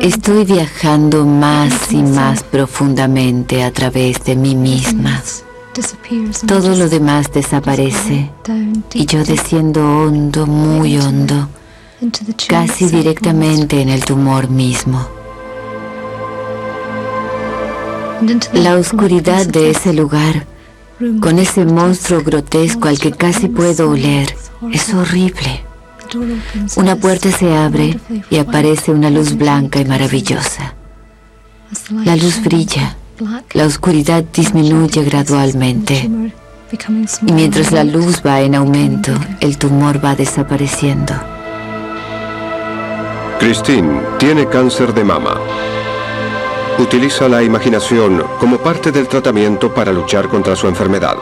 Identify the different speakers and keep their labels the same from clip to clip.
Speaker 1: Estoy viajando más y más profundamente a través de mí misma. Todo lo demás desaparece y yo desciendo hondo, muy hondo, casi directamente en el tumor mismo. La oscuridad de ese lugar, con ese monstruo grotesco al que casi puedo oler, es horrible. Una puerta se abre y aparece una luz blanca y maravillosa. La luz brilla, la oscuridad disminuye gradualmente, y mientras la luz va en aumento, el tumor va desapareciendo.
Speaker 2: Christine tiene cáncer de mama. Utiliza la imaginación como parte del tratamiento para luchar contra su enfermedad.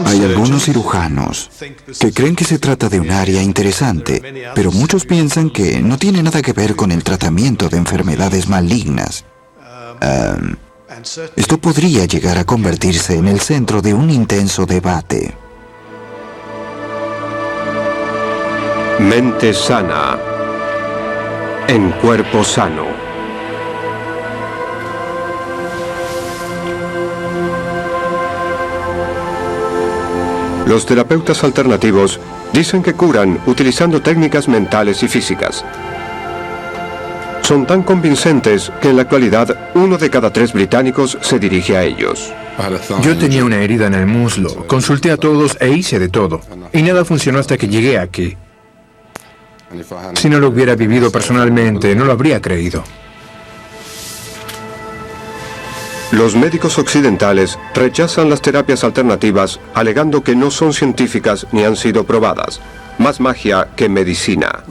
Speaker 3: Hay algunos cirujanos que creen que se trata de un área interesante, pero muchos piensan que no tiene nada que ver con el tratamiento de enfermedades malignas. Esto podría llegar a convertirse en el centro de un intenso debate.
Speaker 2: Mente sana en cuerpo sano. Los terapeutas alternativos dicen que curan utilizando técnicas mentales y físicas. Son tan convincentes que en la actualidad 1 de cada 3 británicos se dirige a ellos.
Speaker 4: Yo tenía una herida en el muslo, consulté a todos e hice de todo, y nada funcionó hasta que llegué aquí. Si no lo hubiera vivido personalmente, no lo habría creído.
Speaker 2: Los médicos occidentales rechazan las terapias alternativas alegando que no son científicas ni han sido probadas. Más magia que medicina.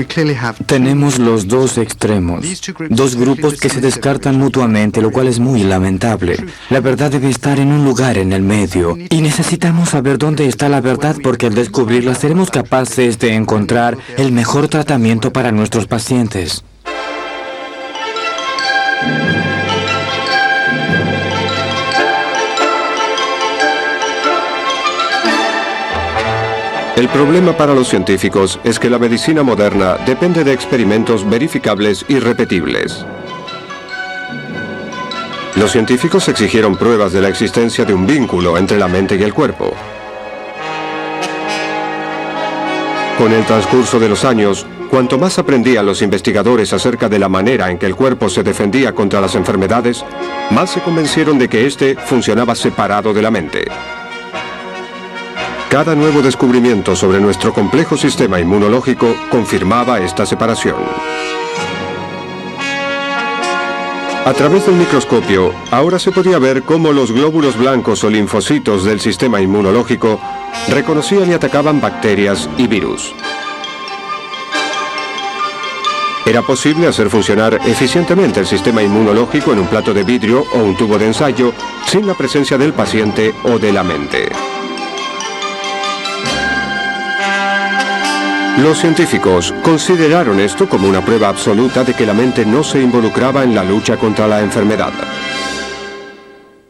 Speaker 5: Tenemos los dos extremos, dos grupos que se descartan mutuamente, lo cual es muy lamentable. La verdad debe estar en un lugar en el medio, y necesitamos saber dónde está la verdad, porque al descubrirla seremos capaces de encontrar el mejor tratamiento para nuestros pacientes.
Speaker 2: El problema para los científicos es que la medicina moderna depende de experimentos verificables y repetibles. Los científicos exigieron pruebas de la existencia de un vínculo entre la mente y el cuerpo. Con el transcurso de los años, cuanto más aprendían los investigadores acerca de la manera en que el cuerpo se defendía contra las enfermedades, más se convencieron de que éste funcionaba separado de la mente. Cada nuevo descubrimiento sobre nuestro complejo sistema inmunológico confirmaba esta separación. A través del microscopio, ahora se podía ver cómo los glóbulos blancos o linfocitos del sistema inmunológico reconocían y atacaban bacterias y virus. Era posible hacer funcionar eficientemente el sistema inmunológico en un plato de vidrio o un tubo de ensayo sin la presencia del paciente o de la mente. Los científicos consideraron esto como una prueba absoluta de que la mente no se involucraba en la lucha contra la enfermedad.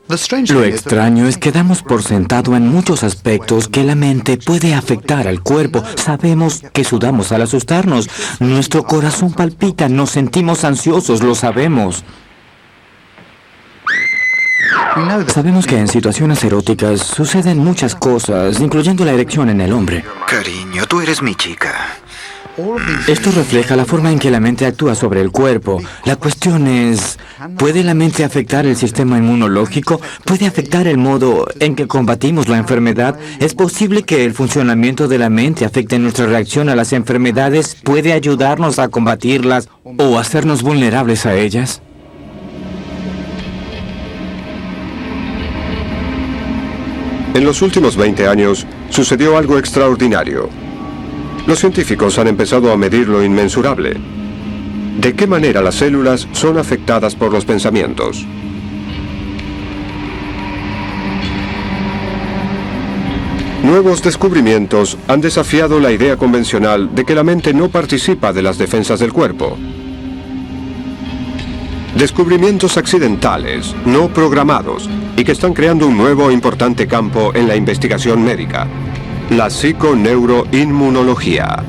Speaker 5: Lo extraño es que damos por sentado en muchos aspectos que la mente puede afectar al cuerpo. Sabemos que sudamos al asustarnos, nuestro corazón palpita, nos sentimos ansiosos, lo sabemos. Sabemos que en situaciones eróticas suceden muchas cosas, incluyendo la erección en el hombre.
Speaker 3: Cariño, tú eres mi chica.
Speaker 5: Esto refleja la forma en que la mente actúa sobre el cuerpo. La cuestión es, ¿puede la mente afectar el sistema inmunológico? ¿Puede afectar el modo en que combatimos la enfermedad? ¿Es posible que el funcionamiento de la mente afecte nuestra reacción a las enfermedades? ¿Puede ayudarnos a combatirlas o hacernos vulnerables a ellas?
Speaker 2: En los últimos 20 años, sucedió algo extraordinario. Los científicos han empezado a medir lo inmensurable. ¿De qué manera las células son afectadas por los pensamientos? Nuevos descubrimientos han desafiado la idea convencional de que la mente no participa de las defensas del cuerpo. Descubrimientos accidentales, no programados, y que están creando un nuevo e importante campo en la investigación médica: la psiconeuroinmunología.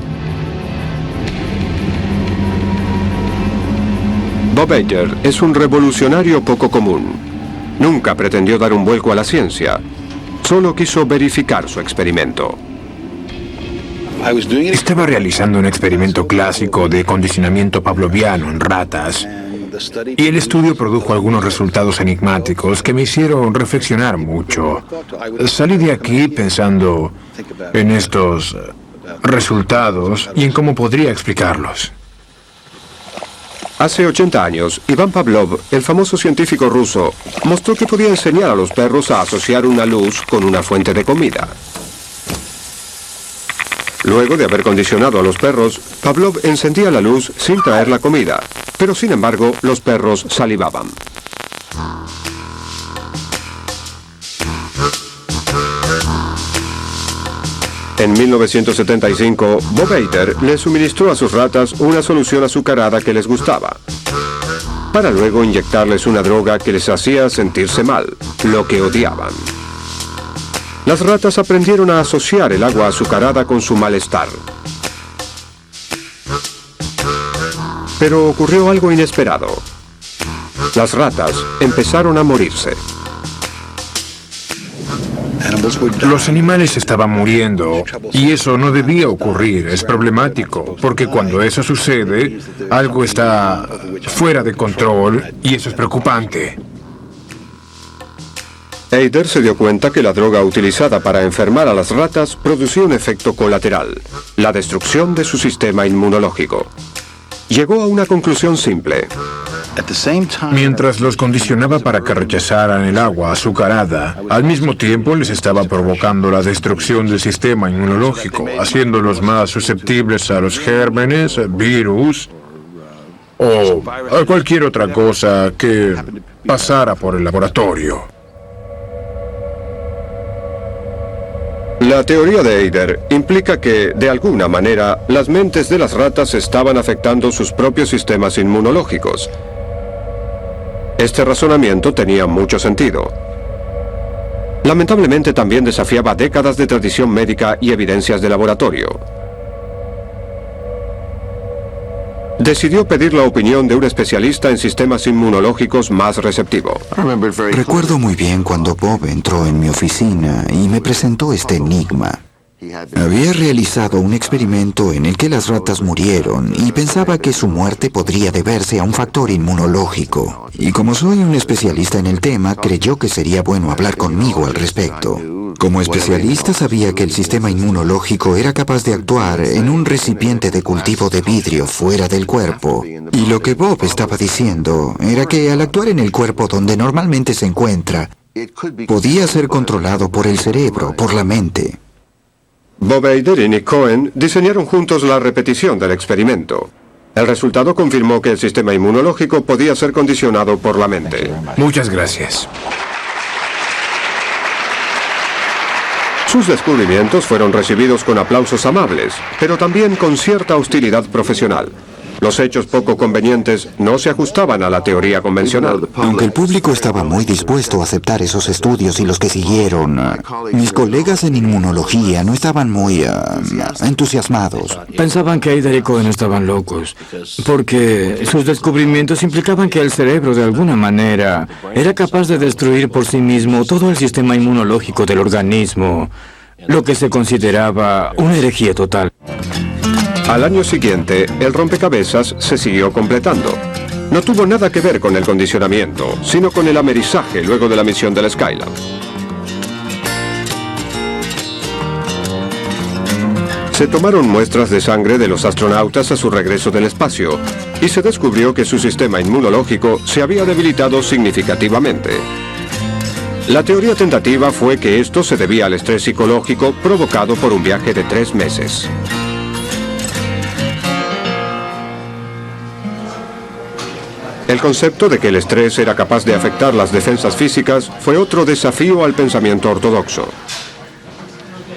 Speaker 2: Bob Hader es un revolucionario poco común. Nunca pretendió dar un vuelco a la ciencia. Solo quiso verificar su experimento.
Speaker 4: Estaba realizando un experimento clásico de condicionamiento pavloviano en ratas. Y el estudio produjo algunos resultados enigmáticos que me hicieron reflexionar mucho. Salí de aquí pensando en estos resultados y en cómo podría explicarlos.
Speaker 2: Hace 80 años, Iván Pavlov, el famoso científico ruso, mostró que podía enseñar a los perros a asociar una luz con una fuente de comida. Luego de haber condicionado a los perros, Pavlov encendía la luz sin traer la comida, pero sin embargo, los perros salivaban. En 1975, Bob Hader le suministró a sus ratas una solución azucarada que les gustaba, para luego inyectarles una droga que les hacía sentirse mal, lo que odiaban. Las ratas aprendieron a asociar el agua azucarada con su malestar. Pero ocurrió algo inesperado. Las ratas empezaron a morirse.
Speaker 4: Los animales estaban muriendo y eso no debía ocurrir. Es problemático porque cuando eso sucede, algo está fuera de control y eso es preocupante.
Speaker 2: Hader se dio cuenta que la droga utilizada para enfermar a las ratas producía un efecto colateral, la destrucción de su sistema inmunológico. Llegó a una conclusión simple.
Speaker 4: Mientras los condicionaba para que rechazaran el agua azucarada, al mismo tiempo les estaba provocando la destrucción del sistema inmunológico, haciéndolos más susceptibles a los gérmenes, virus o a cualquier otra cosa que pasara por el laboratorio.
Speaker 2: La teoría de Hader implica que, de alguna manera, las mentes de las ratas estaban afectando sus propios sistemas inmunológicos. Este razonamiento tenía mucho sentido. Lamentablemente también desafiaba décadas de tradición médica y evidencias de laboratorio. Decidió pedir la opinión de un especialista en sistemas inmunológicos más receptivo.
Speaker 3: Recuerdo muy bien cuando Bob entró en mi oficina y me presentó este enigma. Había realizado un experimento en el que las ratas murieron y pensaba que su muerte podría deberse a un factor inmunológico. Y como soy un especialista en el tema, creyó que sería bueno hablar conmigo al respecto. Como especialista sabía que el sistema inmunológico era capaz de actuar en un recipiente de cultivo de vidrio fuera del cuerpo. Y lo que Bob estaba diciendo era que al actuar en el cuerpo donde normalmente se encuentra, podía ser controlado por el cerebro, por la mente.
Speaker 2: Bob Hader y Nick Cohen diseñaron juntos la repetición del experimento. El resultado confirmó que el sistema inmunológico podía ser condicionado por la mente.
Speaker 4: Muchas gracias.
Speaker 2: Sus descubrimientos fueron recibidos con aplausos amables, pero también con cierta hostilidad profesional. Los hechos poco convenientes no se ajustaban a la teoría convencional.
Speaker 3: Aunque el público estaba muy dispuesto a aceptar esos estudios y los que siguieron, mis colegas en inmunología no estaban muy entusiasmados.
Speaker 5: Pensaban que Hader y Cohen estaban locos, porque sus descubrimientos implicaban que el cerebro de alguna manera era capaz de destruir por sí mismo todo el sistema inmunológico del organismo, lo que se consideraba una herejía total.
Speaker 2: Al año siguiente, el rompecabezas se siguió completando. No tuvo nada que ver con el condicionamiento, sino con el amerizaje luego de la misión del Skylab. Se tomaron muestras de sangre de los astronautas a su regreso del espacio y se descubrió que su sistema inmunológico se había debilitado significativamente. La teoría tentativa fue que esto se debía al estrés psicológico provocado por un viaje de 3 meses. El concepto de que el estrés era capaz de afectar las defensas físicas fue otro desafío al pensamiento ortodoxo.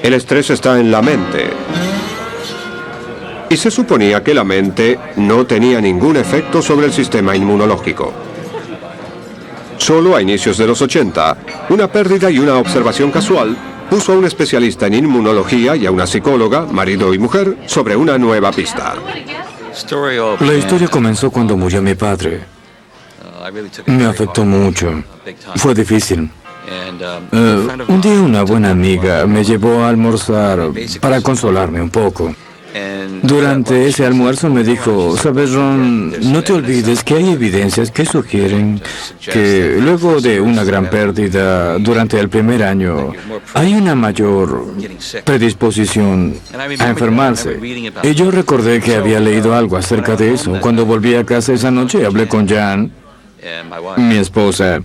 Speaker 2: El estrés está en la mente. Y se suponía que la mente no tenía ningún efecto sobre el sistema inmunológico. Solo a inicios de los 80, una pérdida y una observación casual puso a un especialista en inmunología y a una psicóloga, marido y mujer, sobre una nueva pista.
Speaker 5: La historia comenzó cuando murió mi padre. Me afectó mucho. Fue difícil. Un día una buena amiga me llevó a almorzar para consolarme un poco. Durante ese almuerzo me dijo, ¿sabes, Ron? No te olvides que hay evidencias que sugieren que luego de una gran pérdida durante el primer año hay una mayor predisposición a enfermarse. Y yo recordé que había leído algo acerca de eso. Cuando volví a casa esa noche hablé con Jan, mi esposa,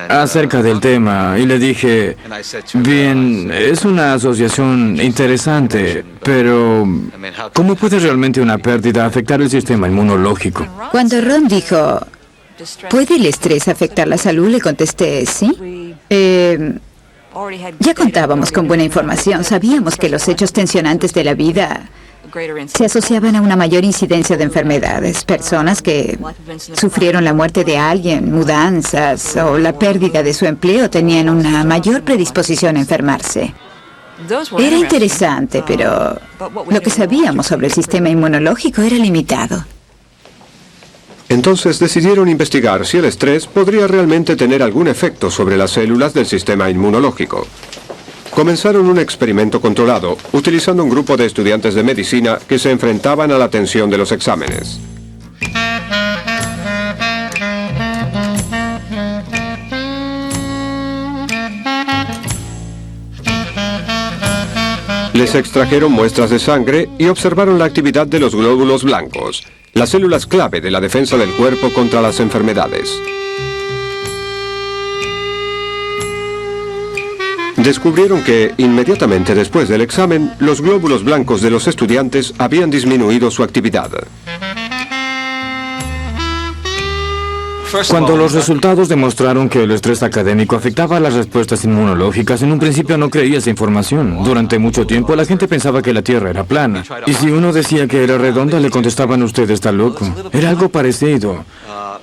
Speaker 5: acerca del tema y le dije, bien, es una asociación interesante, pero ¿cómo puede realmente una pérdida afectar el sistema inmunológico?
Speaker 6: Cuando Ron dijo, ¿puede el estrés afectar la salud?, le contesté, sí. Ya contábamos con buena información, sabíamos que los hechos tensionantes de la vida se asociaban a una mayor incidencia de enfermedades. Personas que sufrieron la muerte de alguien, mudanzas o la pérdida de su empleo tenían una mayor predisposición a enfermarse. Era interesante, pero lo que sabíamos sobre el sistema inmunológico era limitado.
Speaker 2: Entonces decidieron investigar si el estrés podría realmente tener algún efecto sobre las células del sistema inmunológico. Comenzaron un experimento controlado, utilizando un grupo de estudiantes de medicina que se enfrentaban a la tensión de los exámenes. Les extrajeron muestras de sangre y observaron la actividad de los glóbulos blancos, las células clave de la defensa del cuerpo contra las enfermedades. Descubrieron que, inmediatamente después del examen, los glóbulos blancos de los estudiantes habían disminuido su actividad.
Speaker 5: Cuando los resultados demostraron que el estrés académico afectaba las respuestas inmunológicas, en un principio no creía esa información. Durante mucho tiempo la gente pensaba que la Tierra era plana. Y si uno decía que era redonda, le contestaban, usted está loco. Era algo parecido.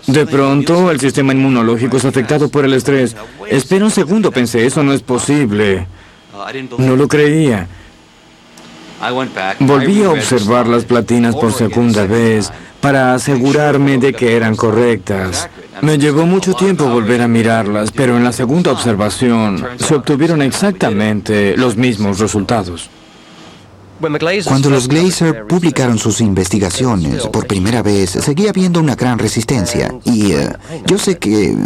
Speaker 5: De pronto, el sistema inmunológico es afectado por el estrés. Espera un segundo, pensé, eso no es posible. No lo creía. Volví a observar las platinas por segunda vez para asegurarme de que eran correctas. Me llevó mucho tiempo volver a mirarlas, pero en la segunda observación se obtuvieron exactamente los mismos resultados.
Speaker 3: Cuando los Glaser publicaron sus investigaciones por primera vez, seguía habiendo una gran resistencia. Y yo sé que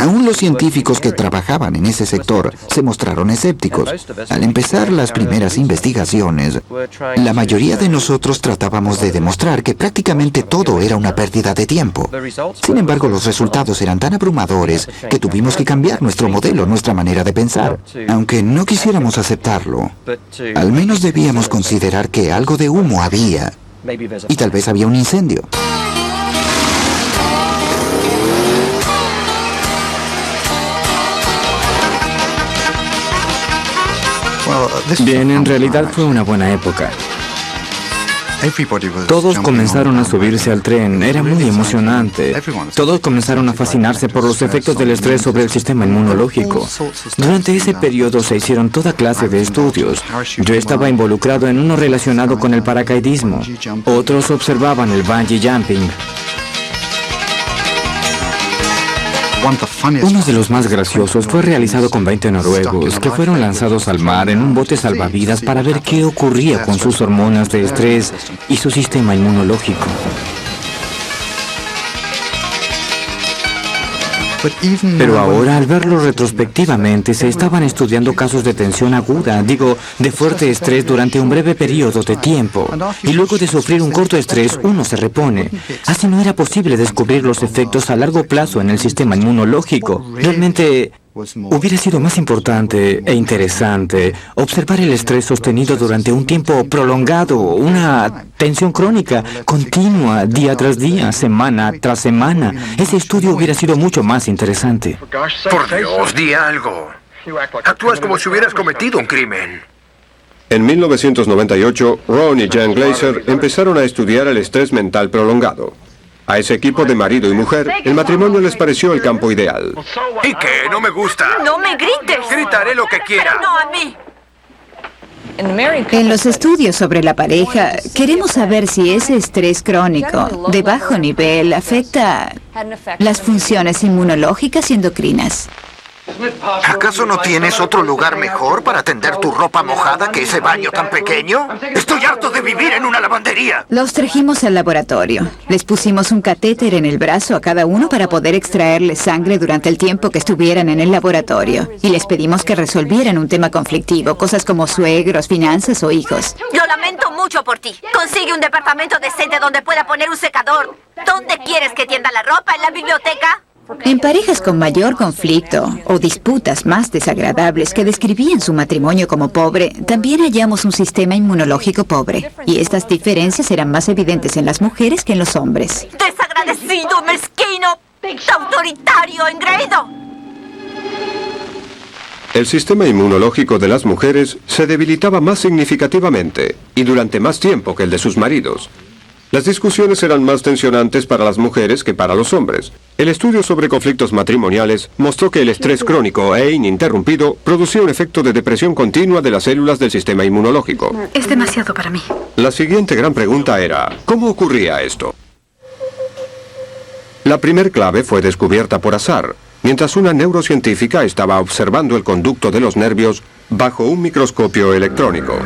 Speaker 3: aún los científicos que trabajaban en ese sector se mostraron escépticos. Al empezar las primeras investigaciones, la mayoría de nosotros tratábamos de demostrar que prácticamente todo era una pérdida de tiempo. Sin embargo, los resultados eran tan abrumadores que tuvimos que cambiar nuestro modelo, nuestra manera de pensar. Aunque no quisiéramos aceptarlo, al menos debíamos considerar que algo de humo había, y tal vez había un incendio.
Speaker 5: Bien, en realidad fue una buena época. Todos comenzaron a subirse al tren, era muy emocionante. Todos comenzaron a fascinarse por los efectos del estrés sobre el sistema inmunológico. Durante ese periodo se hicieron toda clase de estudios. Yo estaba involucrado en uno relacionado con el paracaidismo. Otros observaban el bungee jumping. Uno de los más graciosos fue realizado con 20 noruegos que fueron lanzados al mar en un bote salvavidas para ver qué ocurría con sus hormonas de estrés y su sistema inmunológico. Pero ahora, al verlo retrospectivamente, se estaban estudiando casos de tensión aguda, de fuerte estrés durante un breve periodo de tiempo. Y luego de sufrir un corto estrés, uno se repone. Así no era posible descubrir los efectos a largo plazo en el sistema inmunológico. Realmente hubiera sido más importante e interesante observar el estrés sostenido durante un tiempo prolongado, una tensión crónica, continua, día tras día, semana tras semana. Ese estudio hubiera sido mucho más interesante.
Speaker 4: Por Dios, di algo. Actúas como si hubieras cometido un crimen.
Speaker 2: En 1998, Ron y Jan Glaser empezaron a estudiar el estrés mental prolongado. A ese equipo de marido y mujer, el matrimonio les pareció el campo ideal.
Speaker 4: ¿Y qué? No me gusta.
Speaker 7: ¡No me grites!
Speaker 4: Gritaré lo que quiera.
Speaker 7: Pero no a mí.
Speaker 6: En los estudios sobre la pareja, queremos saber si ese estrés crónico de bajo nivel afecta las funciones inmunológicas y endocrinas.
Speaker 7: ¿Acaso no tienes otro lugar mejor para tender tu ropa mojada que ese baño tan pequeño? Estoy harto de vivir en una lavandería.
Speaker 6: Los trajimos al laboratorio. Les pusimos un catéter en el brazo a cada uno para poder extraerles sangre durante el tiempo que estuvieran en el laboratorio. Y les pedimos que resolvieran un tema conflictivo, cosas como suegros, finanzas o hijos.
Speaker 8: Lo lamento mucho por ti. Consigue un departamento decente donde pueda poner un secador. ¿Dónde quieres que tienda la ropa? ¿En la biblioteca?
Speaker 6: En parejas con mayor conflicto o disputas más desagradables que describían su matrimonio como pobre, también hallamos un sistema inmunológico pobre. Y estas diferencias eran más evidentes en las mujeres que en los hombres.
Speaker 8: ¡Desagradecido, mezquino, autoritario, engreído!
Speaker 2: El sistema inmunológico de las mujeres se debilitaba más significativamente y durante más tiempo que el de sus maridos. Las discusiones eran más tensionantes para las mujeres que para los hombres. El estudio sobre conflictos matrimoniales mostró que el estrés crónico e ininterrumpido producía un efecto de depresión continua de las células del sistema inmunológico.
Speaker 9: Es demasiado para mí.
Speaker 2: La siguiente gran pregunta era, ¿cómo ocurría esto? La primer clave fue descubierta por azar, mientras una neurocientífica estaba observando el conducto de los nervios bajo un microscopio electrónico.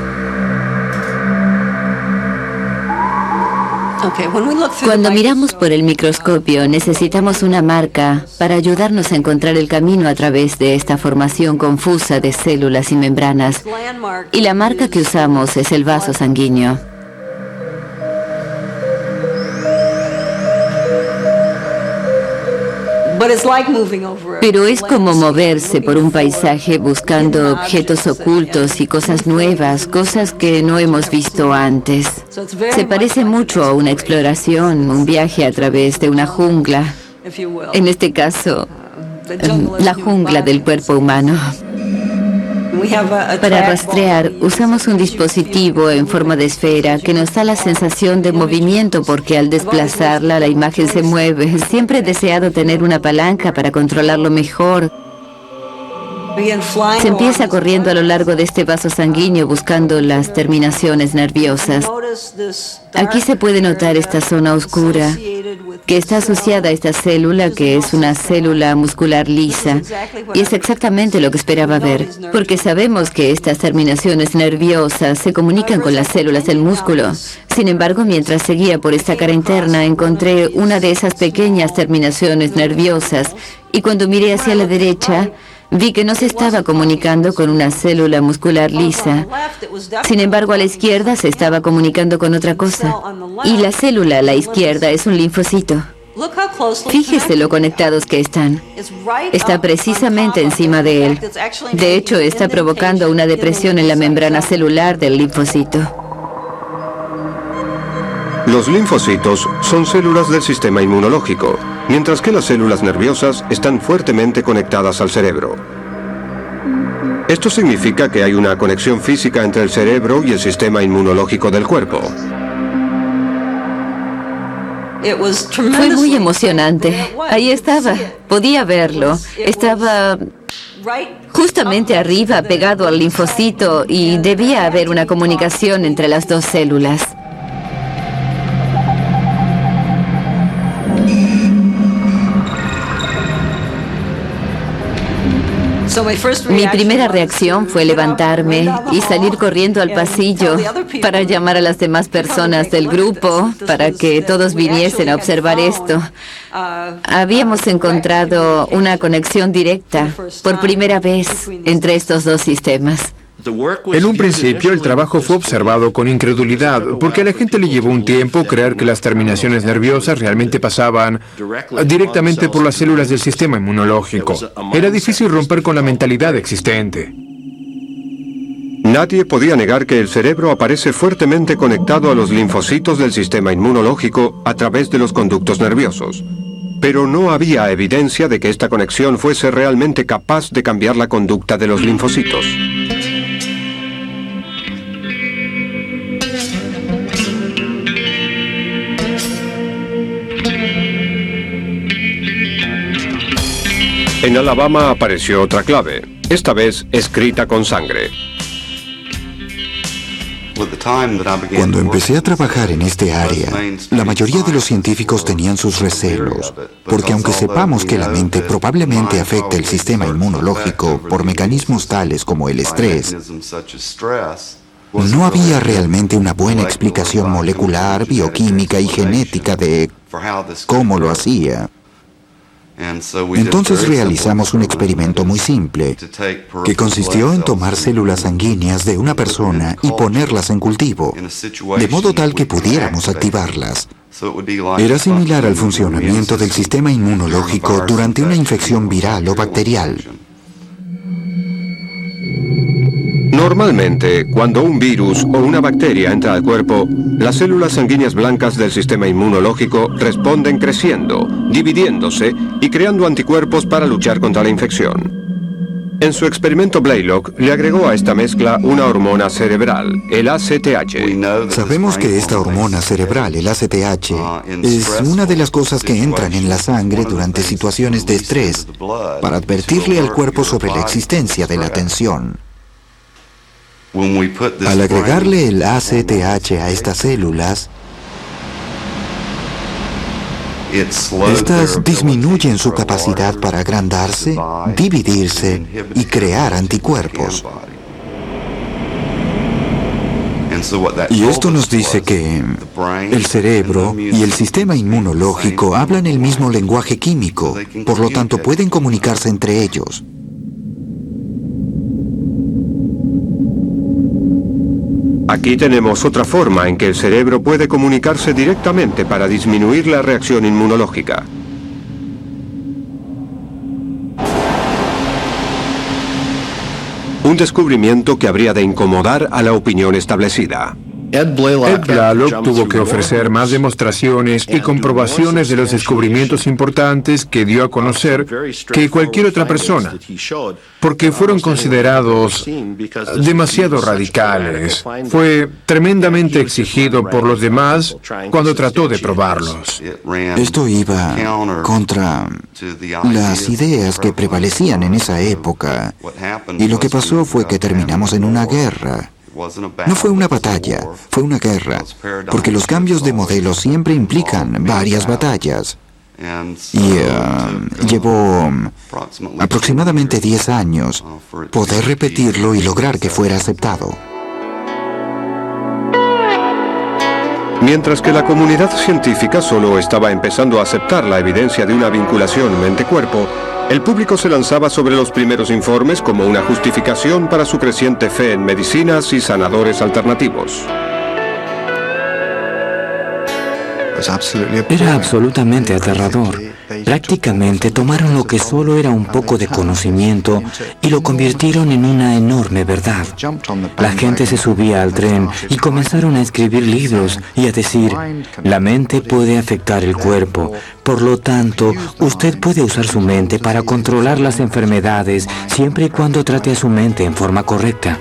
Speaker 1: Cuando miramos por el microscopio, necesitamos una marca para ayudarnos a encontrar el camino a través de esta formación confusa de células y membranas. Y la marca que usamos es el vaso sanguíneo. Pero es como moverse por un paisaje buscando objetos ocultos y cosas nuevas, cosas que no hemos visto antes. Se parece mucho a una exploración, un viaje a través de una jungla. En este caso, la jungla del cuerpo humano. Para rastrear, usamos un dispositivo en forma de esfera que nos da la sensación de movimiento porque al desplazarla la imagen se mueve. Siempre he deseado tener una palanca para controlarlo mejor. Se empieza corriendo a lo largo de este vaso sanguíneo buscando las terminaciones nerviosas. Aquí se puede notar esta zona oscura que está asociada a esta célula, que es una célula muscular lisa. Y es exactamente lo que esperaba ver, porque sabemos que estas terminaciones nerviosas se comunican con las células del músculo. Sin embargo, mientras seguía por esta cara interna, encontré una de esas pequeñas terminaciones nerviosas, y cuando miré hacia la derecha, vi que no se estaba comunicando con una célula muscular lisa. Sin embargo, a la izquierda se estaba comunicando con otra cosa. Y la célula a la izquierda es un linfocito. Fíjese lo conectados que están. Está precisamente encima de él. De hecho, está provocando una depresión en la membrana celular del linfocito.
Speaker 2: Los linfocitos son células del sistema inmunológico, mientras que las células nerviosas están fuertemente conectadas al cerebro. Esto significa que hay una conexión física entre el cerebro y el sistema inmunológico del cuerpo.
Speaker 1: Fue muy emocionante. Ahí estaba. Podía verlo. Estaba justamente arriba, pegado al linfocito, y debía haber una comunicación entre las dos células. Mi primera reacción fue levantarme y salir corriendo al pasillo para llamar a las demás personas del grupo para que todos viniesen a observar esto. Habíamos encontrado una conexión directa por primera vez entre estos dos sistemas.
Speaker 4: En un principio, el trabajo fue observado con incredulidad, porque a la gente le llevó un tiempo creer que las terminaciones nerviosas realmente pasaban directamente por las células del sistema inmunológico. Era difícil romper con la mentalidad existente.
Speaker 2: Nadie podía negar que el cerebro aparece fuertemente conectado a los linfocitos del sistema inmunológico a través de los conductos nerviosos. Pero no había evidencia de que esta conexión fuese realmente capaz de cambiar la conducta de los linfocitos. En Alabama apareció otra clave, esta vez escrita con sangre.
Speaker 3: Cuando empecé a trabajar en este área, la mayoría de los científicos tenían sus recelos, porque aunque sepamos que la mente probablemente afecta el sistema inmunológico por mecanismos tales como el estrés, no había realmente una buena explicación molecular, bioquímica y genética de cómo lo hacía. Entonces realizamos un experimento muy simple, que consistió en tomar células sanguíneas de una persona y ponerlas en cultivo, de modo tal que pudiéramos activarlas. Era similar al funcionamiento del sistema inmunológico durante una infección viral o bacterial.
Speaker 2: Normalmente, cuando un virus o una bacteria entra al cuerpo, las células sanguíneas blancas del sistema inmunológico responden creciendo, dividiéndose y creando anticuerpos para luchar contra la infección. En su experimento Blaylock le agregó a esta mezcla una hormona cerebral, el ACTH.
Speaker 3: Sabemos que esta hormona cerebral, el ACTH, es una de las cosas que entran en la sangre durante situaciones de estrés para advertirle al cuerpo sobre la existencia de la tensión. Al agregarle el ACTH a estas células, estas disminuyen su capacidad para agrandarse, dividirse y crear anticuerpos. Y esto nos dice que el cerebro y el sistema inmunológico hablan el mismo lenguaje químico, por lo tanto pueden comunicarse entre ellos.
Speaker 2: Aquí tenemos otra forma en que el cerebro puede comunicarse directamente para disminuir la reacción inmunológica. Un descubrimiento que habría de incomodar a la opinión establecida.
Speaker 4: Ed Blaylock tuvo que ofrecer más demostraciones y comprobaciones de los descubrimientos importantes que dio a conocer que cualquier otra persona, porque fueron considerados demasiado radicales. Fue tremendamente exigido por los demás cuando trató de probarlos.
Speaker 3: Esto iba contra las ideas que prevalecían en esa época, y lo que pasó fue que terminamos en una guerra. No fue una batalla, fue una guerra, porque los cambios de modelo siempre implican varias batallas. Y llevó aproximadamente 10 años poder repetirlo y lograr que fuera aceptado.
Speaker 2: Mientras que la comunidad científica solo estaba empezando a aceptar la evidencia de una vinculación mente-cuerpo, el público se lanzaba sobre los primeros informes como una justificación para su creciente fe en medicinas y sanadores alternativos.
Speaker 5: Era absolutamente aterrador. Prácticamente tomaron lo que solo era un poco de conocimiento y lo convirtieron en una enorme verdad. La gente se subía al tren y comenzaron a escribir libros y a decir, la mente puede afectar el cuerpo. Por lo tanto, usted puede usar su mente para controlar las enfermedades siempre y cuando trate a su mente en forma correcta.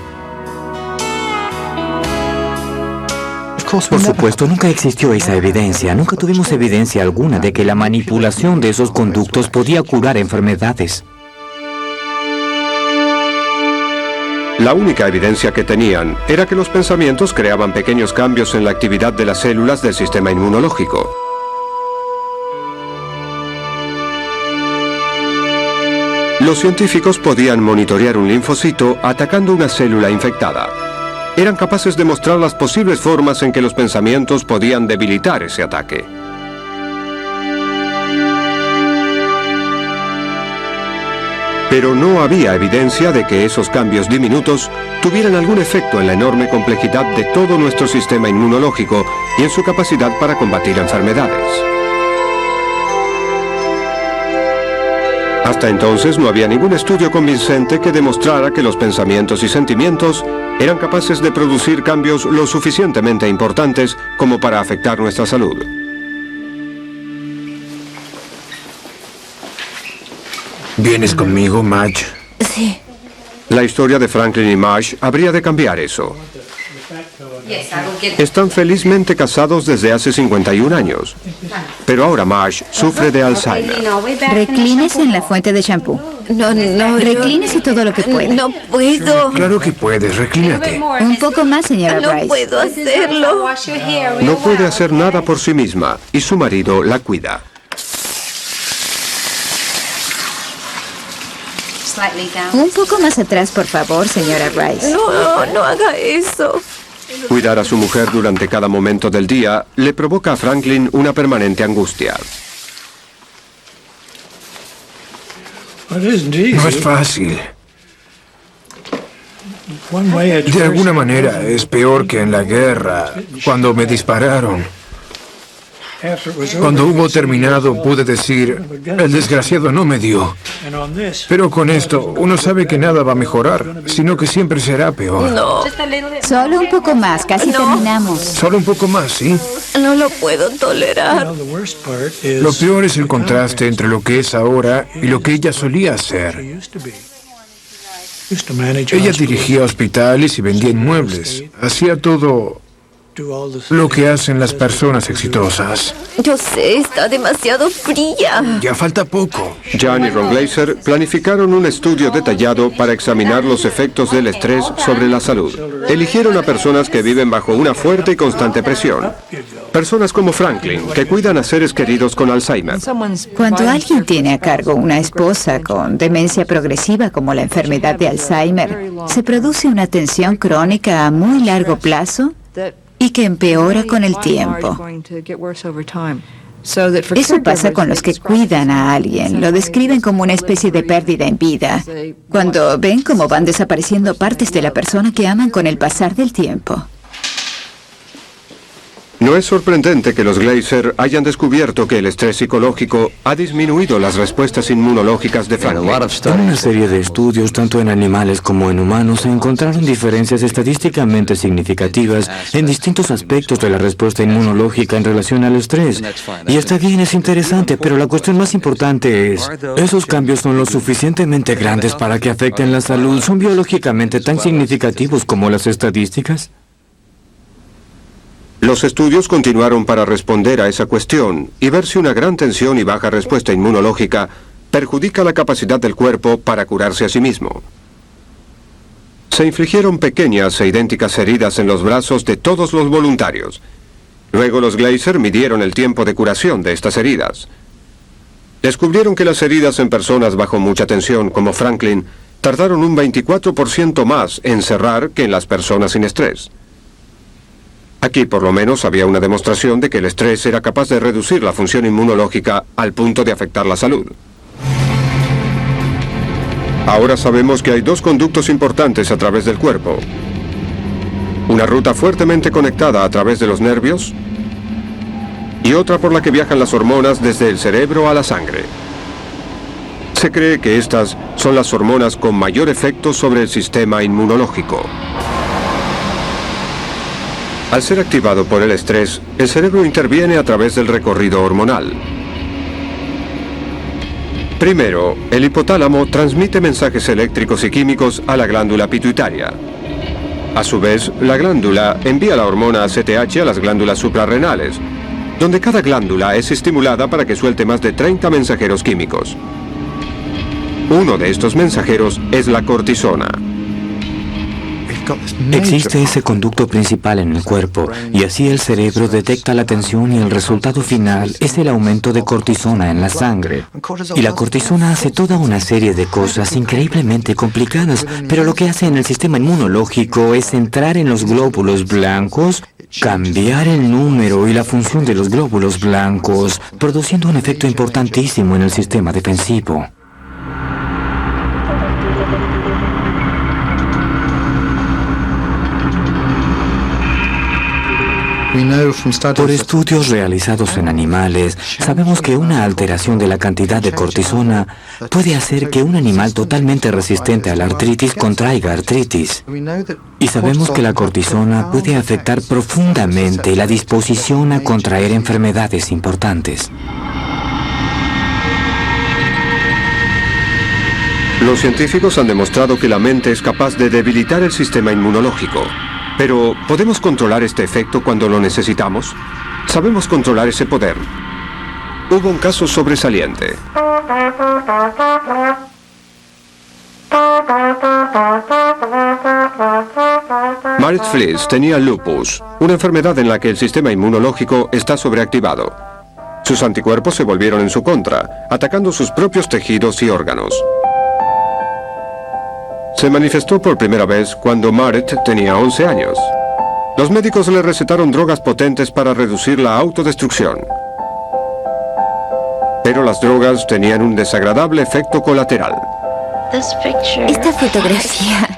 Speaker 5: Por supuesto, nunca existió esa evidencia. Nunca tuvimos evidencia alguna de que la manipulación de esos conductos podía curar enfermedades.
Speaker 2: La única evidencia que tenían era que los pensamientos creaban pequeños cambios en la actividad de las células del sistema inmunológico. Los científicos podían monitorear un linfocito atacando una célula infectada. Eran capaces de mostrar las posibles formas en que los pensamientos podían debilitar ese ataque. Pero no había evidencia de que esos cambios diminutos tuvieran algún efecto en la enorme complejidad de todo nuestro sistema inmunológico y en su capacidad para combatir enfermedades. Hasta entonces no había ningún estudio convincente que demostrara que los pensamientos y sentimientos eran capaces de producir cambios lo suficientemente importantes como para afectar nuestra salud.
Speaker 4: ¿Vienes conmigo, Madge?
Speaker 1: Sí.
Speaker 2: La historia de Franklin y Marsh habría de cambiar eso. Están felizmente casados desde hace 51 años. Pero ahora Marge sufre de Alzheimer.
Speaker 6: Reclínese en la fuente de champú.
Speaker 1: No,
Speaker 6: Reclínese todo lo que pueda.
Speaker 1: No puedo.
Speaker 4: Claro que puedes, reclínate.
Speaker 6: Un poco más, señora
Speaker 1: No
Speaker 6: Bryce.
Speaker 1: puedo hacerlo.
Speaker 2: No puede hacer nada por sí misma y su marido la cuida.
Speaker 6: Un poco más atrás, por favor, señora Bryce.
Speaker 1: No haga eso.
Speaker 2: Cuidar a su mujer durante cada momento del día le provoca a Franklin una permanente angustia.
Speaker 4: No es fácil. De alguna manera es peor que en la guerra, cuando me dispararon. Cuando hubo terminado, pude decir, el desgraciado no me dio. Pero con esto, uno sabe que nada va a mejorar, sino que siempre será peor.
Speaker 1: No.
Speaker 6: Solo un poco más, casi terminamos.
Speaker 4: Solo un poco más, ¿sí?
Speaker 1: No lo puedo tolerar.
Speaker 4: Lo peor es el contraste entre lo que es ahora y lo que ella solía hacer. Ella dirigía hospitales y vendía inmuebles. Hacía todo lo que hacen las personas exitosas.
Speaker 1: Yo sé, está demasiado fría.
Speaker 4: Ya falta poco.
Speaker 2: Jan y Ron Glaser planificaron un estudio detallado para examinar los efectos del estrés sobre la salud. Eligieron a personas que viven bajo una fuerte y constante presión. Personas como Franklin, que cuidan a seres queridos con Alzheimer.
Speaker 6: Cuando alguien tiene a cargo una esposa con demencia progresiva como la enfermedad de Alzheimer, se produce una tensión crónica a muy largo plazo y que empeora con el tiempo. Eso pasa con los que cuidan a alguien. Lo describen como una especie de pérdida en vida, cuando ven cómo van desapareciendo partes de la persona que aman con el pasar del tiempo.
Speaker 2: No es sorprendente que los Glaser hayan descubierto que el estrés psicológico ha disminuido las respuestas inmunológicas de Franklin.
Speaker 5: En una serie de estudios, tanto en animales como en humanos, se encontraron diferencias estadísticamente significativas en distintos aspectos de la respuesta inmunológica en relación al estrés. Y está bien, es interesante, pero la cuestión más importante es, ¿esos cambios son lo suficientemente grandes para que afecten la salud? ¿Son biológicamente tan significativos como las estadísticas?
Speaker 2: Los estudios continuaron para responder a esa cuestión y ver si una gran tensión y baja respuesta inmunológica perjudica la capacidad del cuerpo para curarse a sí mismo. Se infligieron pequeñas e idénticas heridas en los brazos de todos los voluntarios. Luego los Glaser midieron el tiempo de curación de estas heridas. Descubrieron que las heridas en personas bajo mucha tensión, como Franklin, tardaron un 24% más en cerrar que en las personas sin estrés. Aquí por lo menos había una demostración de que el estrés era capaz de reducir la función inmunológica al punto de afectar la salud. Ahora sabemos que hay dos conductos importantes a través del cuerpo. Una ruta fuertemente conectada a través de los nervios y otra por la que viajan las hormonas desde el cerebro a la sangre. Se cree que estas son las hormonas con mayor efecto sobre el sistema inmunológico. Al ser activado por el estrés, el cerebro interviene a través del recorrido hormonal. Primero, el hipotálamo transmite mensajes eléctricos y químicos a la glándula pituitaria. A su vez, la glándula envía la hormona ACTH a las glándulas suprarrenales, donde cada glándula es estimulada para que suelte más de 30 mensajeros químicos. Uno de estos mensajeros es la cortisona.
Speaker 5: Existe ese conducto principal en el cuerpo, y así el cerebro detecta la tensión y el resultado final es el aumento de cortisona en la sangre. Y la cortisona hace toda una serie de cosas increíblemente complicadas, pero lo que hace en el sistema inmunológico es entrar en los glóbulos blancos, cambiar el número y la función de los glóbulos blancos, produciendo un efecto importantísimo en el sistema defensivo. Por estudios realizados en animales, sabemos que una alteración de la cantidad de cortisona puede hacer que un animal totalmente resistente a la artritis contraiga artritis. Y sabemos que la cortisona puede afectar profundamente la disposición a contraer enfermedades importantes.
Speaker 2: Los científicos han demostrado que la mente es capaz de debilitar el sistema inmunológico. Pero, ¿podemos controlar este efecto cuando lo necesitamos? ¿Sabemos controlar ese poder? Hubo un caso sobresaliente. Marit Fliss tenía lupus, una enfermedad en la que el sistema inmunológico está sobreactivado. Sus anticuerpos se volvieron en su contra, atacando sus propios tejidos y órganos. Se manifestó por primera vez cuando Marit tenía 11 años. Los médicos le recetaron drogas potentes para reducir la autodestrucción. Pero las drogas tenían un desagradable efecto colateral.
Speaker 1: Esta fotografía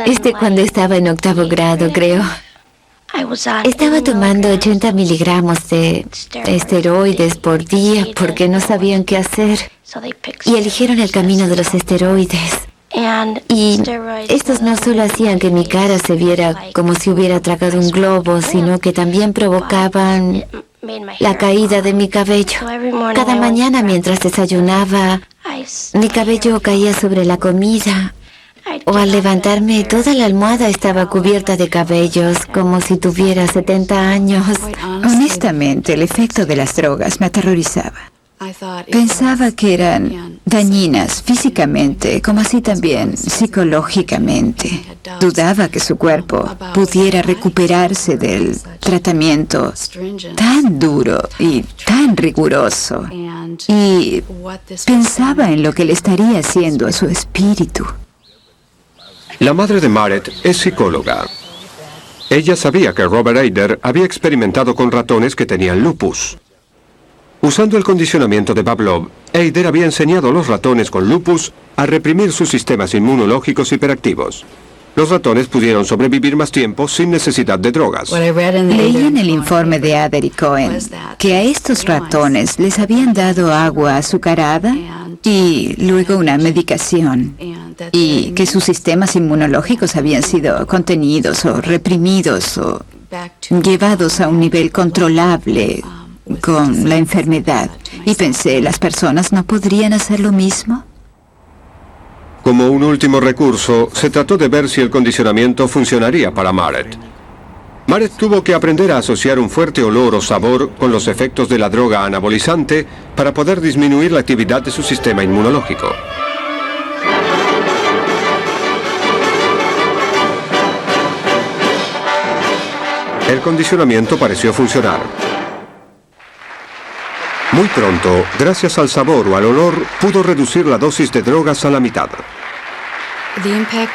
Speaker 1: es de cuando estaba en 8º grado, creo. Estaba tomando 80 miligramos de esteroides por día porque no sabían qué hacer y eligieron el camino de los esteroides. Y estos no solo hacían que mi cara se viera como si hubiera tragado un globo, sino que también provocaban la caída de mi cabello. Cada mañana mientras desayunaba, mi cabello caía sobre la comida. O al levantarme, toda la almohada estaba cubierta de cabellos, como si tuviera 70 años.
Speaker 6: Honestamente, el efecto de las drogas me aterrorizaba. Pensaba que eran dañinas físicamente, como así también psicológicamente. Dudaba que su cuerpo pudiera recuperarse del tratamiento tan duro y tan riguroso. Y pensaba en lo que le estaría haciendo a su espíritu.
Speaker 2: La madre de Marit es psicóloga. Ella sabía que Robert Eder había experimentado con ratones que tenían lupus. Usando el condicionamiento de Pavlov, Eder había enseñado a los ratones con lupus a reprimir sus sistemas inmunológicos hiperactivos. Los ratones pudieron sobrevivir más tiempo sin necesidad de drogas.
Speaker 6: Leí en el informe de Eder y Cohen que a estos ratones les habían dado agua azucarada y luego una medicación, y que sus sistemas inmunológicos habían sido contenidos o reprimidos o llevados a un nivel controlable con la enfermedad. Y pensé, ¿las personas no podrían hacer lo mismo?
Speaker 2: Como un último recurso, se trató de ver si el condicionamiento funcionaría para Marit. Marit tuvo que aprender a asociar un fuerte olor o sabor con los efectos de la droga anabolizante para poder disminuir la actividad de su sistema inmunológico. El condicionamiento pareció funcionar. Muy pronto, gracias al sabor o al olor, pudo reducir la dosis de drogas a la mitad.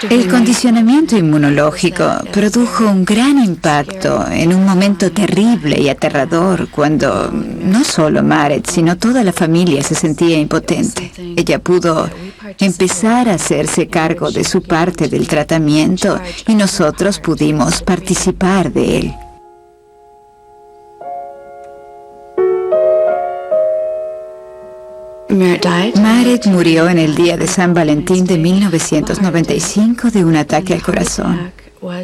Speaker 6: El condicionamiento inmunológico produjo un gran impacto en un momento terrible y aterrador cuando no solo Marit, sino toda la familia se sentía impotente. Ella pudo empezar a hacerse cargo de su parte del tratamiento y nosotros pudimos participar de él. Marit murió en el día de San Valentín de 1995 de un ataque al corazón.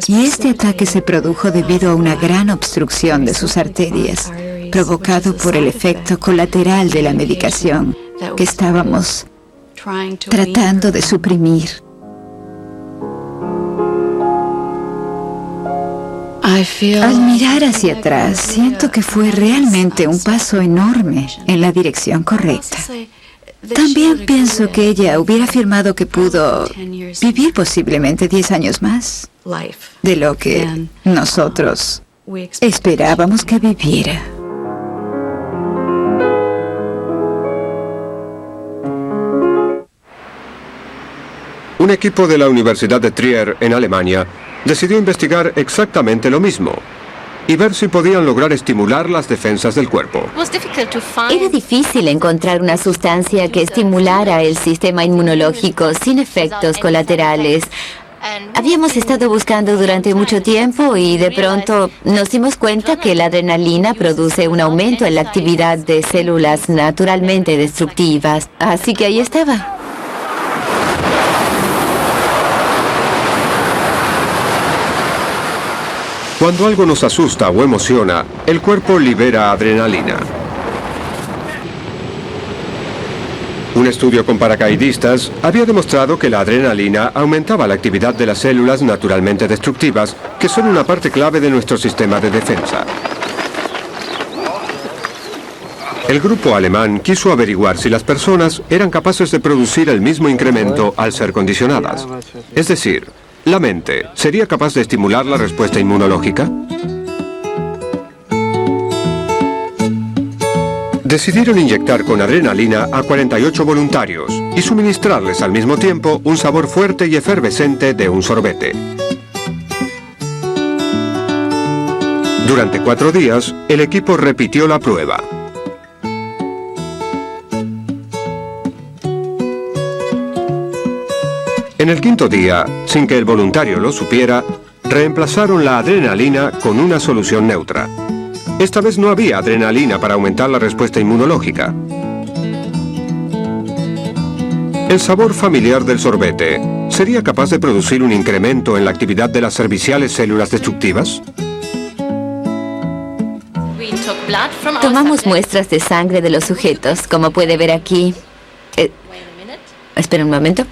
Speaker 6: Y este ataque se produjo debido a una gran obstrucción de sus arterias, provocado por el efecto colateral de la medicación que estábamos tratando de suprimir. Al mirar hacia atrás, siento que fue realmente un paso enorme en la dirección correcta. También pienso que ella hubiera afirmado que pudo vivir posiblemente 10 años más de lo que nosotros esperábamos que viviera.
Speaker 2: Un equipo de la Universidad de Trier, en Alemania, decidió investigar exactamente lo mismo y ver si podían lograr estimular las defensas del cuerpo.
Speaker 1: Era difícil encontrar una sustancia que estimulara el sistema inmunológico sin efectos colaterales. Habíamos estado buscando durante mucho tiempo y de pronto nos dimos cuenta que la adrenalina produce un aumento en la actividad de células naturalmente destructivas. Así que ahí estaba.
Speaker 2: Cuando algo nos asusta o emociona, el cuerpo libera adrenalina. Un estudio con paracaidistas había demostrado que la adrenalina aumentaba la actividad de las células naturalmente destructivas, que son una parte clave de nuestro sistema de defensa. El grupo alemán quiso averiguar si las personas eran capaces de producir el mismo incremento al ser condicionadas. Es decir, ¿la mente sería capaz de estimular la respuesta inmunológica? Decidieron inyectar con adrenalina a 48 voluntarios y suministrarles al mismo tiempo un sabor fuerte y efervescente de un sorbete. Durante 4 días, el equipo repitió la prueba. En el 5.º día, sin que el voluntario lo supiera, reemplazaron la adrenalina con una solución neutra. Esta vez no había adrenalina para aumentar la respuesta inmunológica. El sabor familiar del sorbete ¿sería capaz de producir un incremento en la actividad de las serviciales células destructivas?
Speaker 1: Tomamos muestras de sangre de los sujetos, como puede ver aquí. Espera un momento.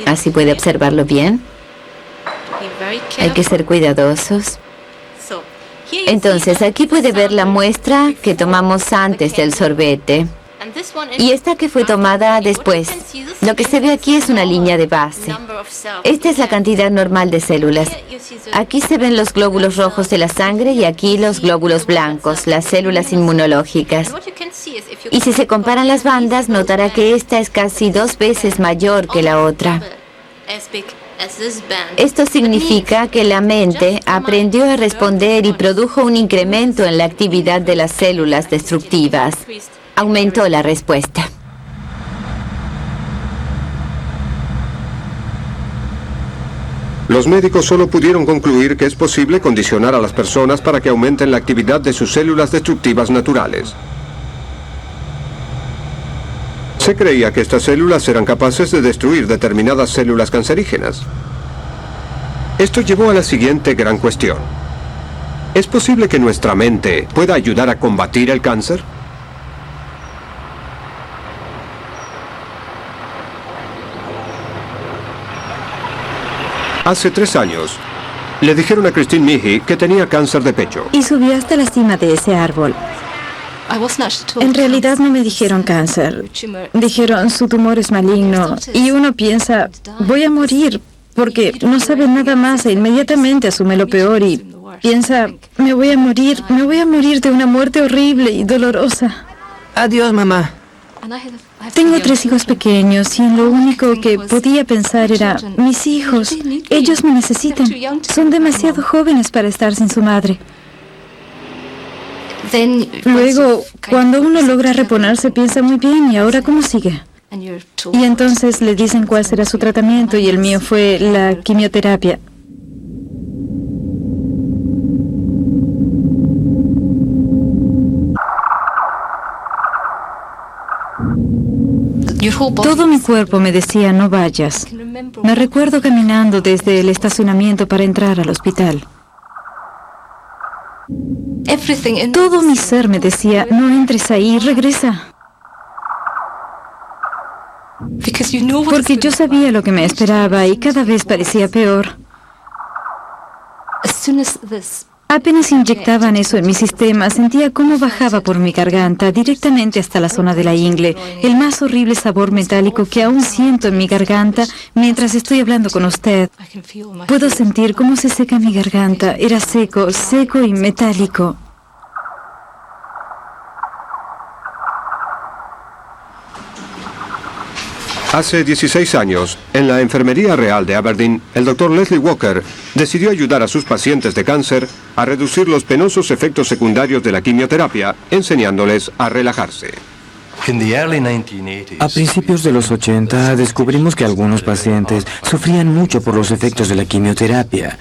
Speaker 1: Así puede observarlo bien. Hay que ser cuidadosos. Entonces, aquí puede ver la muestra que tomamos antes del sorbete. Y esta que fue tomada después. Lo que se ve aquí es una línea de base. Esta es la cantidad normal de células. Aquí se ven los glóbulos rojos de la sangre y aquí los glóbulos blancos, las células inmunológicas. Y si se comparan las bandas, notará que esta es casi 2 veces mayor que la otra. Esto significa que la mente aprendió a responder y produjo un incremento en la actividad de las células destructivas. Aumentó la respuesta.
Speaker 2: Los médicos solo pudieron concluir que es posible condicionar a las personas para que aumenten la actividad de sus células destructivas naturales. Se creía que estas células eran capaces de destruir determinadas células cancerígenas. Esto llevó a la siguiente gran cuestión. ¿Es posible que nuestra mente pueda ayudar a combatir el cáncer? Hace 3 años, le dijeron a Christine Mihi que tenía cáncer de pecho.
Speaker 9: Y subí hasta la cima de ese árbol. En realidad no me dijeron cáncer. Dijeron, su tumor es maligno. Y uno piensa, voy a morir, porque no sabe nada más e inmediatamente asume lo peor y piensa, me voy a morir de una muerte horrible y dolorosa.
Speaker 10: Adiós, mamá.
Speaker 9: Tengo 3 hijos pequeños y lo único que podía pensar era, mis hijos, ellos me necesitan. Son demasiado jóvenes para estar sin su madre. Luego, cuando uno logra reponerse, piensa muy bien, ¿y ahora cómo sigue? Y entonces le dicen cuál será su tratamiento y el mío fue la quimioterapia. Todo mi cuerpo me decía, no vayas. Me recuerdo caminando desde el estacionamiento para entrar al hospital. Todo mi ser me decía, no entres ahí, regresa. Porque yo sabía lo que me esperaba y cada vez parecía peor. Apenas inyectaban eso en mi sistema, sentía cómo bajaba por mi garganta, directamente hasta la zona de la ingle, el más horrible sabor metálico que aún siento en mi garganta mientras estoy hablando con usted. Puedo sentir cómo se seca mi garganta, era seco, seco y metálico.
Speaker 2: Hace 16 años, en la Enfermería Real de Aberdeen, el Dr. Leslie Walker decidió ayudar a sus pacientes de cáncer a reducir los penosos efectos secundarios de la quimioterapia, enseñándoles a relajarse.
Speaker 5: A principios de los 80 descubrimos que algunos pacientes sufrían mucho por los efectos de la quimioterapia.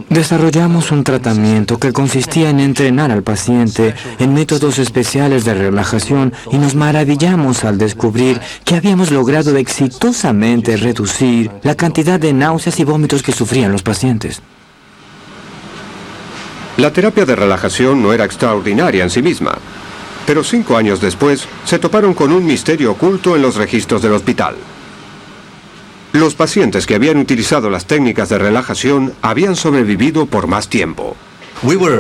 Speaker 5: Desarrollamos un tratamiento que consistía en entrenar al paciente en métodos especiales de relajación y nos maravillamos al descubrir que habíamos logrado exitosamente reducir la cantidad de náuseas y vómitos que sufrían los pacientes.
Speaker 2: La terapia de relajación no era extraordinaria en sí misma. Pero 5 años después, se toparon con un misterio oculto en los registros del hospital. Los pacientes que habían utilizado las técnicas de relajación habían sobrevivido por más tiempo.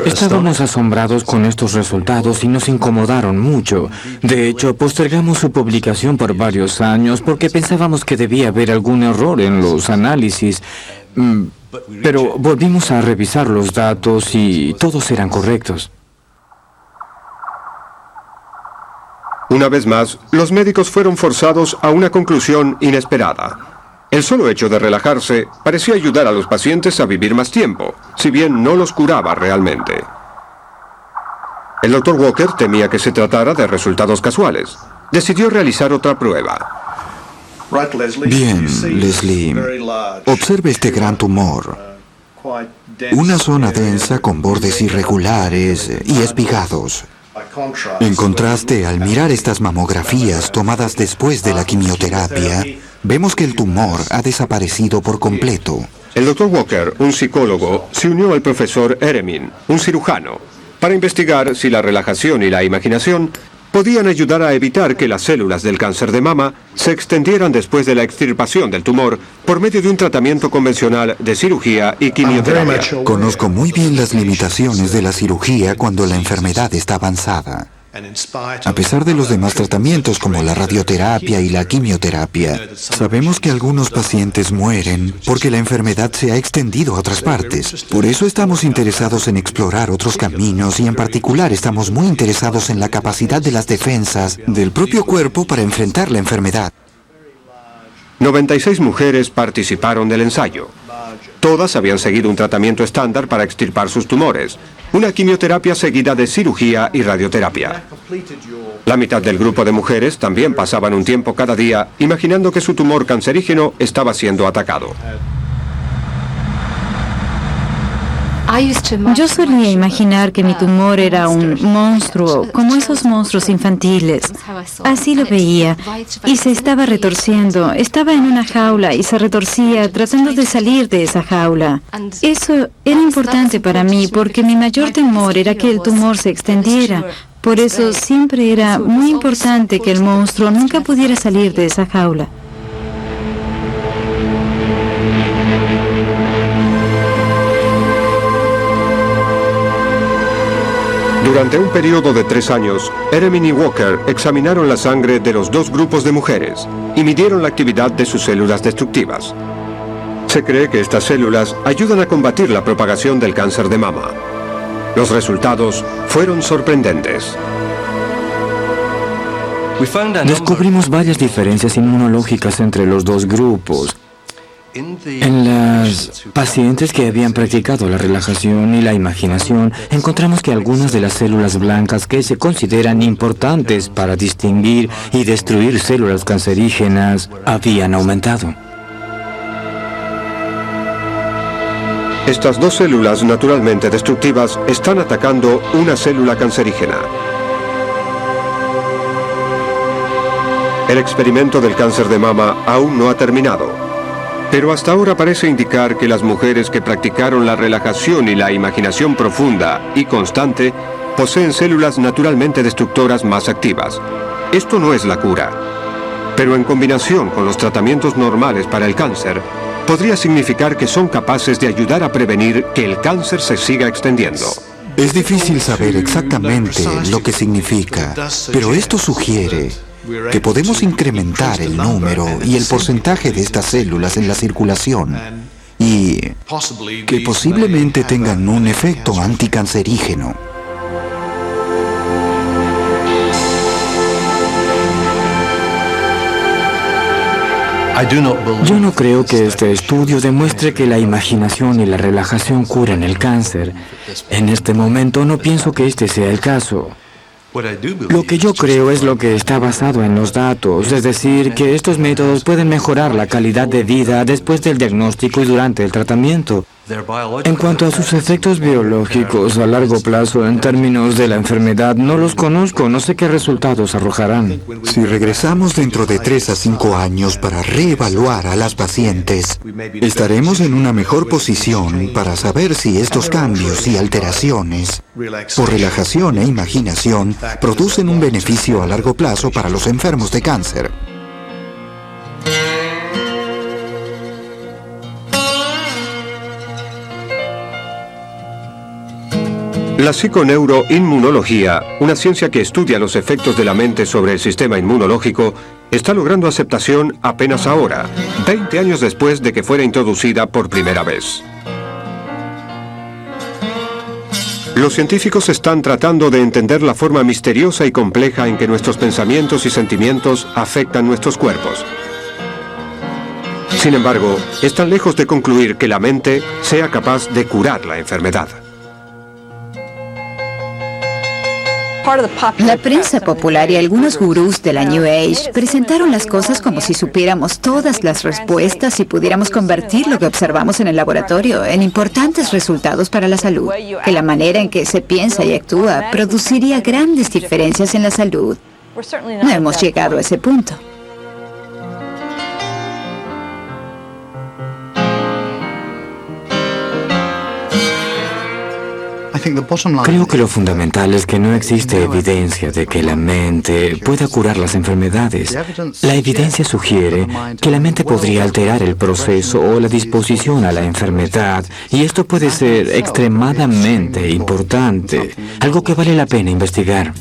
Speaker 5: Estábamos asombrados con estos resultados y nos incomodaron mucho. De hecho, postergamos su publicación por varios años porque pensábamos que debía haber algún error en los análisis. Pero volvimos a revisar los datos y todos eran correctos.
Speaker 2: Una vez más, los médicos fueron forzados a una conclusión inesperada. El solo hecho de relajarse parecía ayudar a los pacientes a vivir más tiempo, si bien no los curaba realmente. El Dr. Walker temía que se tratara de resultados casuales. Decidió realizar otra prueba.
Speaker 3: Bien, Leslie, observe este gran tumor. Una zona densa con bordes irregulares y espigados. En contraste, al mirar estas mamografías tomadas después de la quimioterapia, vemos que el tumor ha desaparecido por completo.
Speaker 2: El Dr. Walker, un psicólogo, se unió al profesor Eremin, un cirujano, para investigar si la relajación y la imaginación podían ayudar a evitar que las células del cáncer de mama se extendieran después de la extirpación del tumor por medio de un tratamiento convencional de cirugía y quimioterapia.
Speaker 3: Conozco muy bien las limitaciones de la cirugía cuando la enfermedad está avanzada. A pesar de los demás tratamientos como la radioterapia y la quimioterapia, sabemos que algunos pacientes mueren porque la enfermedad se ha extendido a otras partes. Por eso estamos interesados en explorar otros caminos y en particular estamos muy interesados en la capacidad de las defensas del propio cuerpo para enfrentar la enfermedad.
Speaker 2: 96 mujeres participaron del ensayo. Todas habían seguido un tratamiento estándar para extirpar sus tumores, una quimioterapia seguida de cirugía y radioterapia. La mitad del grupo de mujeres también pasaban un tiempo cada día imaginando que su tumor cancerígeno estaba siendo atacado.
Speaker 9: Yo solía imaginar que mi tumor era un monstruo, como esos monstruos infantiles. Así lo veía. Y se estaba retorciendo. Estaba en una jaula y se retorcía tratando de salir de esa jaula. Eso era importante para mí porque mi mayor temor era que el tumor se extendiera. Por eso siempre era muy importante que el monstruo nunca pudiera salir de esa jaula.
Speaker 2: Durante un periodo de 3 años, Eremin y Walker examinaron la sangre de los 2 grupos de mujeres y midieron la actividad de sus células destructivas. Se cree que estas células ayudan a combatir la propagación del cáncer de mama. Los resultados fueron sorprendentes.
Speaker 5: Descubrimos varias diferencias inmunológicas entre los 2 grupos. En las pacientes que habían practicado la relajación y la imaginación, encontramos que algunas de las células blancas que se consideran importantes para distinguir y destruir células cancerígenas habían aumentado.
Speaker 2: Estas 2 células naturalmente destructivas están atacando una célula cancerígena. El experimento del cáncer de mama aún no ha terminado. Pero hasta ahora parece indicar que las mujeres que practicaron la relajación y la imaginación profunda y constante poseen células naturalmente destructoras más activas. Esto no es la cura, pero en combinación con los tratamientos normales para el cáncer, podría significar que son capaces de ayudar a prevenir que el cáncer se siga extendiendo.
Speaker 3: Es difícil saber exactamente lo que significa, pero esto sugiere que podemos incrementar el número y el porcentaje de estas células en la circulación y que posiblemente tengan un efecto anticancerígeno.
Speaker 5: Yo no creo que este estudio demuestre que la imaginación y la relajación curan el cáncer. En este momento no pienso que este sea el caso. Lo que yo creo es lo que está basado en los datos, es decir, que estos métodos pueden mejorar la calidad de vida después del diagnóstico y durante el tratamiento. En cuanto a sus efectos biológicos a largo plazo en términos de la enfermedad, no los conozco, no sé qué resultados arrojarán.
Speaker 3: Si regresamos dentro de 3 a 5 años para reevaluar a las pacientes, estaremos en una mejor posición para saber si estos cambios y alteraciones, por relajación e imaginación, producen un beneficio a largo plazo para los enfermos de cáncer.
Speaker 2: La psiconeuroinmunología, una ciencia que estudia los efectos de la mente sobre el sistema inmunológico, está logrando aceptación apenas ahora, 20 años después de que fuera introducida por primera vez. Los científicos están tratando de entender la forma misteriosa y compleja en que nuestros pensamientos y sentimientos afectan nuestros cuerpos. Sin embargo, están lejos de concluir que la mente sea capaz de curar la enfermedad.
Speaker 6: La prensa popular y algunos gurús de la New Age presentaron las cosas como si supiéramos todas las respuestas y pudiéramos convertir lo que observamos en el laboratorio en importantes resultados para la salud. Que la manera en que se piensa y actúa produciría grandes diferencias en la salud. No hemos llegado a ese punto.
Speaker 5: Creo que lo fundamental es que no existe evidencia de que la mente pueda curar las enfermedades. La evidencia sugiere que la mente podría alterar el proceso o la disposición a la enfermedad, y esto puede ser extremadamente importante, algo que vale la pena investigar.